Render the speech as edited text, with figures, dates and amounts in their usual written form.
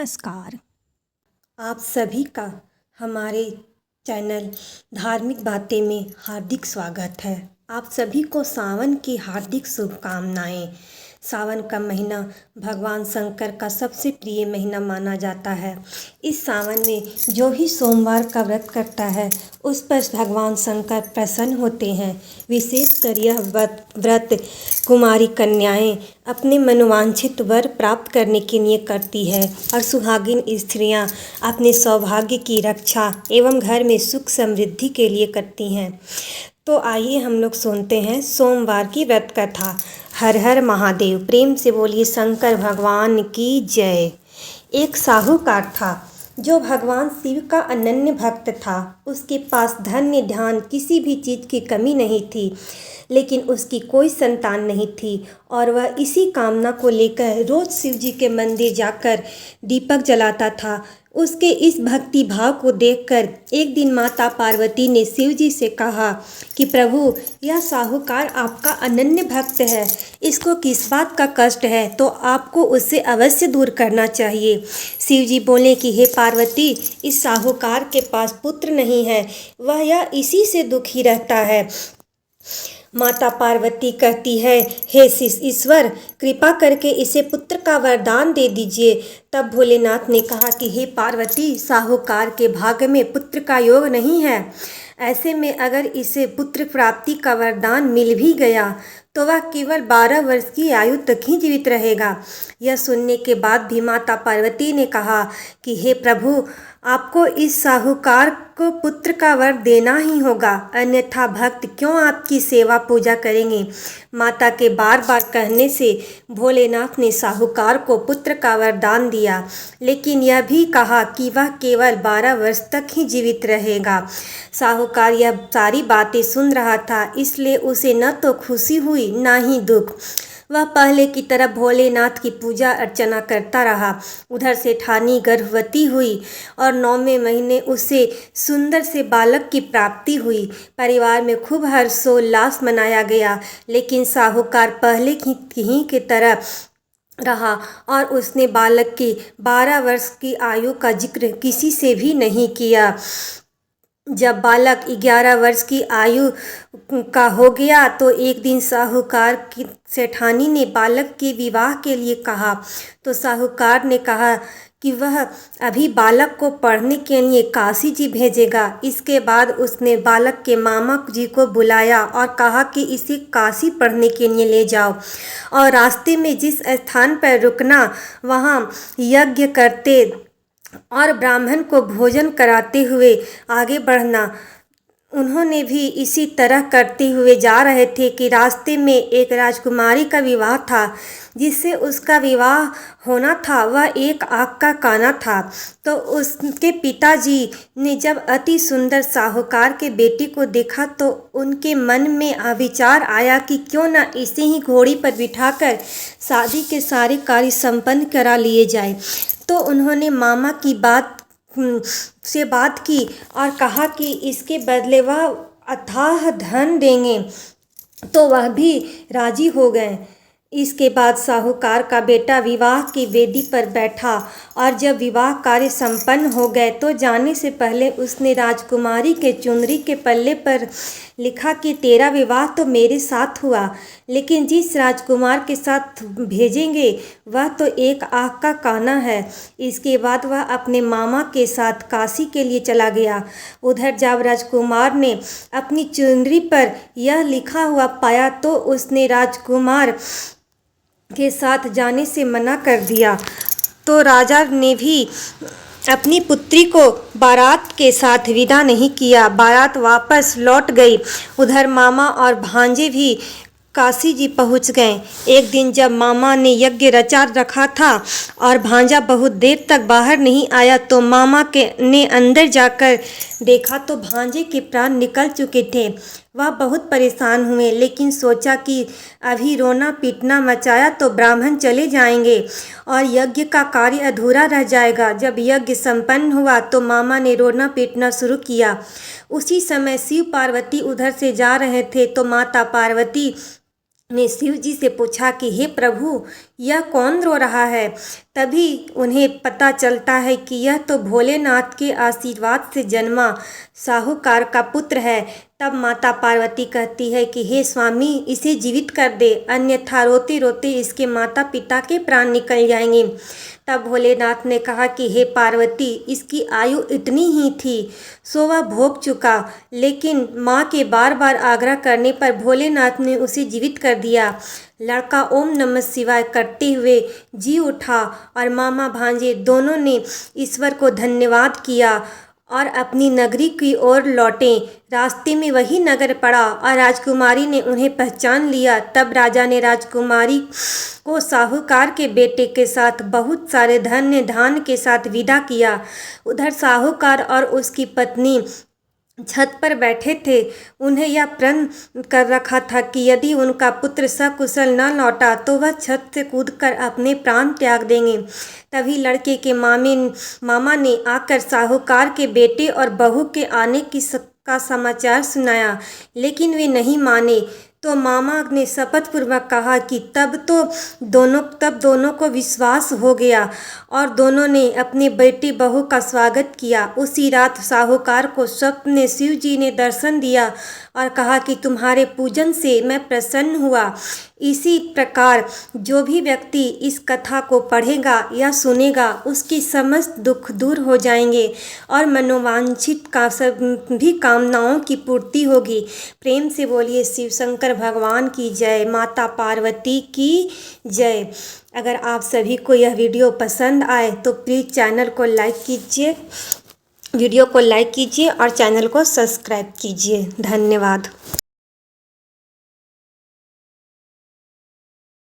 नमस्कार। आप सभी का हमारे चैनल धार्मिक बातें में हार्दिक स्वागत है। आप सभी को सावन की हार्दिक शुभकामनाएं। सावन का महीना भगवान शंकर का सबसे प्रिय महीना माना जाता है। इस सावन में जो भी सोमवार का व्रत करता है उस पर भगवान शंकर प्रसन्न होते हैं। विशेषकर यह व्रत कुमारी कन्याएं अपने मनोवांछित वर प्राप्त करने के लिए करती है और सुहागिन स्त्रियां अपने सौभाग्य की रक्षा एवं घर में सुख समृद्धि के लिए करती हैं। तो आइए हम लोग सुनते हैं सोमवार की व्रत कथा। हर हर महादेव। प्रेम से बोलिए शंकर भगवान की जय। एक साहूकार था जो भगवान शिव का अनन्य भक्त था। उसके पास धन्य ध्यान किसी भी चीज़ की कमी नहीं थी, लेकिन उसकी कोई संतान नहीं थी और वह इसी कामना को लेकर रोज शिव जी के मंदिर जाकर दीपक जलाता था। उसके इस भक्ति भाव को देखकर एक दिन माता पार्वती ने शिव जी से कहा कि प्रभु, यह साहूकार आपका अनन्य भक्त है, इसको किस बात का कष्ट है, तो आपको उससे अवश्य दूर करना चाहिए। शिव जी बोले कि हे पार्वती, इस साहूकार के पास पुत्र नहीं है, वह यह इसी से दुखी रहता है। माता पार्वती कहती है, हे ईश्वर, कृपा करके इसे पुत्र का वरदान दे दीजिए। तब भोलेनाथ ने कहा कि हे पार्वती, साहूकार के भाग्य में पुत्र का योग नहीं है। ऐसे में अगर इसे पुत्र प्राप्ति का वरदान मिल भी गया तो वह केवल 12 वर्ष की आयु तक ही जीवित रहेगा। यह सुनने के बाद भी माता पार्वती ने कहा कि हे प्रभु, आपको इस साहूकार को पुत्र का वर देना ही होगा, अन्यथा भक्त क्यों आपकी सेवा पूजा करेंगे। माता के बार बार कहने से भोलेनाथ ने साहूकार को पुत्र का वरदान दिया, लेकिन यह भी कहा कि वह केवल 12 वर्ष तक ही जीवित रहेगा। साहूकार यह सारी बातें सुन रहा था, इसलिए उसे न तो खुशी हुई न ही दुख। वह पहले की तरह भोलेनाथ की पूजा अर्चना करता रहा। उधर सेठानी गर्भवती हुई और 9वें महीने उसे सुंदर से बालक की प्राप्ति हुई। परिवार में खूब हर्षोल्लास मनाया गया, लेकिन साहूकार पहले की तरह रहा और उसने बालक की 12 वर्ष की आयु का जिक्र किसी से भी नहीं किया। जब बालक 11 वर्ष की आयु का हो गया तो एक दिन साहूकार की सेठानी ने बालक के विवाह के लिए कहा, तो साहूकार ने कहा कि वह अभी बालक को पढ़ने के लिए काशी जी भेजेगा। इसके बाद उसने बालक के मामा जी को बुलाया और कहा कि इसे काशी पढ़ने के लिए ले जाओ और रास्ते में जिस स्थान पर रुकना वहाँ यज्ञ करते और ब्राह्मण को भोजन कराते हुए आगे बढ़ना। उन्होंने भी इसी तरह करते हुए जा रहे थे कि रास्ते में एक राजकुमारी का विवाह था। जिससे उसका विवाह होना था वह एक आँख का काना था। तो उसके पिताजी ने जब अति सुंदर साहूकार के बेटी को देखा तो उनके मन में विचार आया कि क्यों न इसे ही घोड़ी पर बिठाकर शादी के सारे कार्य संपन्न करा लिए जाए। तो उन्होंने मामा की बात की और कहा कि इसके बदले वह अथाह धन देंगे, तो वह भी राजी हो गए। इसके बाद साहूकार का बेटा विवाह की वेदी पर बैठा और जब विवाह कार्य संपन्न हो गए तो जाने से पहले उसने राजकुमारी के चुनरी के पल्ले पर लिखा कि तेरा विवाह तो मेरे साथ हुआ, लेकिन जिस राजकुमार के साथ भेजेंगे वह तो एक आँख का काना है। इसके बाद वह अपने मामा के साथ काशी के लिए चला गया। उधर जब राजकुमार ने अपनी चुनरी पर यह लिखा हुआ पाया तो उसने राजकुमार के साथ जाने से मना कर दिया। तो राजा ने भी अपनी पुत्री को बारात के साथ विदा नहीं किया। बारात वापस लौट गई। उधर मामा और भांजे भी काशी जी पहुँच गए। एक दिन जब मामा ने यज्ञ रचा रखा था और भांजा बहुत देर तक बाहर नहीं आया तो मामा ने अंदर जाकर देखा तो भांजे के प्राण निकल चुके थे। वह बहुत परेशान हुए, लेकिन सोचा कि अभी रोना पीटना मचाया तो ब्राह्मण चले जाएंगे और यज्ञ का कार्य अधूरा रह जाएगा। जब यज्ञ संपन्न हुआ तो मामा ने रोना पीटना शुरू किया। उसी समय शिव पार्वती उधर से जा रहे थे तो माता पार्वती ने शिव जी से पूछा कि हे प्रभु, यह कौन रो रहा है। तभी उन्हें पता चलता है कि यह तो भोलेनाथ के आशीर्वाद से जन्मा साहूकार का पुत्र है। तब माता पार्वती कहती है कि हे स्वामी, इसे जीवित कर दे, अन्यथा रोते रोते इसके माता पिता के प्राण निकल जाएंगे। तब भोलेनाथ ने कहा कि हे पार्वती, इसकी आयु इतनी ही थी सो वह भोग चुका, लेकिन माँ के बार बार आग्रह करने पर भोलेनाथ ने उसे जीवित कर दिया। लड़का ओम नमः शिवाय करते हुए जी उठा और मामा भांजे दोनों ने ईश्वर को धन्यवाद किया और अपनी नगरी की ओर लौटे। रास्ते में वही नगर पड़ा और राजकुमारी ने उन्हें पहचान लिया। तब राजा ने राजकुमारी को साहूकार के बेटे के साथ बहुत सारे धन्य धान्य के साथ विदा किया। उधर साहूकार और उसकी पत्नी छत पर बैठे थे। उन्हें यह प्रण कर रखा था कि यदि उनका पुत्र सकुशल न लौटा तो वह छत से कूदकर अपने प्राण त्याग देंगे। तभी लड़के के मामा ने आकर साहूकार के बेटे और बहू के आने का समाचार सुनाया, लेकिन वे नहीं माने। तो मामा ने शपथ पूर्वक कहा कि तब दोनों को विश्वास हो गया और दोनों ने अपने बेटे बहू का स्वागत किया। उसी रात साहूकार को स्वप्न में शिव जी ने दर्शन दिया और कहा कि तुम्हारे पूजन से मैं प्रसन्न हुआ। इसी प्रकार जो भी व्यक्ति इस कथा को पढ़ेगा या सुनेगा उसकी समस्त दुख दूर हो जाएंगे और मनोवांछित का सभी कामनाओं की पूर्ति होगी। प्रेम से बोलिए शिव शंकर भगवान की जय, माता पार्वती की जय। अगर आप सभी को यह वीडियो पसंद आए तो प्लीज़ चैनल को लाइक कीजिए, वीडियो को लाइक कीजिए और चैनल को सब्सक्राइब कीजिए। धन्यवाद।